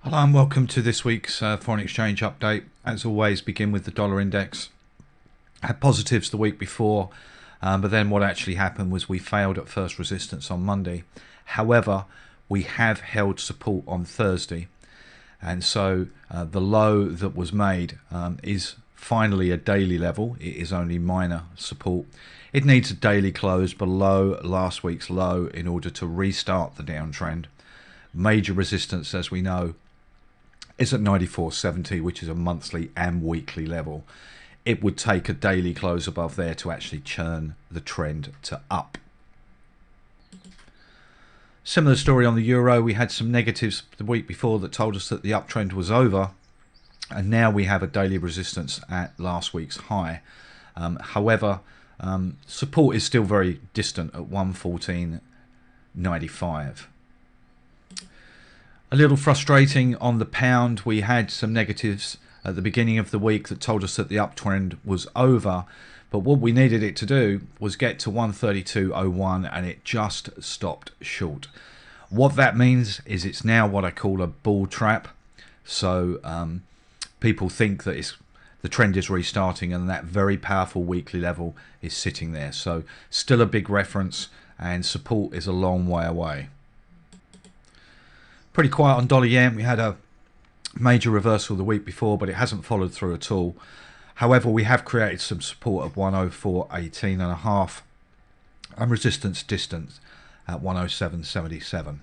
Hello and welcome to this week's foreign exchange update. As always, begin with the dollar index. Had positives the week before, but then what actually happened was we failed at first resistance on Monday. However, we have held support on Thursday, and so the low that was made is finally a daily level. It is only minor support. It needs a daily close below last week's low in order to restart the downtrend. Major resistance, as we know, is at 94.70, which is a monthly and weekly level. It would take a daily close above there to actually churn the trend to up. Similar story on the euro. We had some negatives the week before that told us that the uptrend was over, and now we have a daily resistance at last week's high. However, support is still very distant at 114.95. A little frustrating on the pound. We had some negatives at the beginning of the week that told us that the uptrend was over, but what we needed it to do was get to 132.01, and it just stopped short. What that means is it's now what I call a bull trap. So people think that the trend is restarting, and that very powerful weekly level is sitting there. So still a big reference, and support is a long way away. Pretty quiet on dollar yen. We had a major reversal the week before, but it hasn't followed through at all. However, we have created some support of 104.18.5 and resistance distance at 107.77.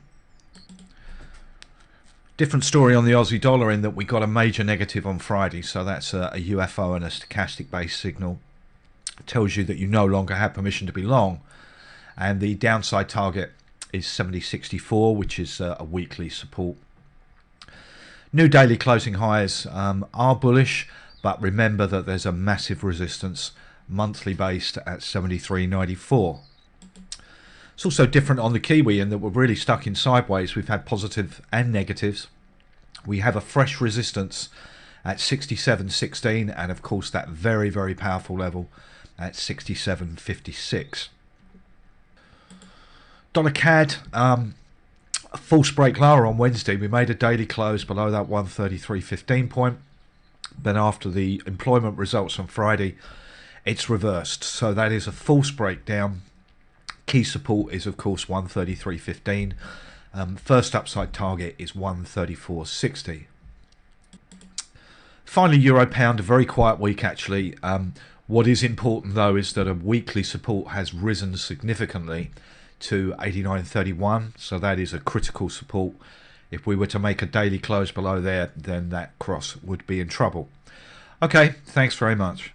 Different story on the Aussie dollar in that we got a major negative on Friday, so that's a UFO and a stochastic based signal. It tells you that you no longer have permission to be long, and the downside target is 70.64, which is a weekly support. New daily closing highs are bullish, but remember that there's a massive resistance monthly based at 73.94. It's also different on the Kiwi in that we're really stuck in sideways. We've had positive and negatives. We have a fresh resistance at 67.16, and of course that very, very powerful level at 67.56. Dollar CAD, a false break lower on Wednesday. We made a daily close below that 133.15 point. Then after the employment results on Friday, it's reversed. So that is a false breakdown. Key support is, of course, 133.15. First upside target is 134.60. Finally, Euro Pound, a very quiet week actually. What is important though is that a weekly support has risen significantly to 89.31, so that is a critical support. If we were to make a daily close below there, then that cross would be in trouble. Okay, thanks very much.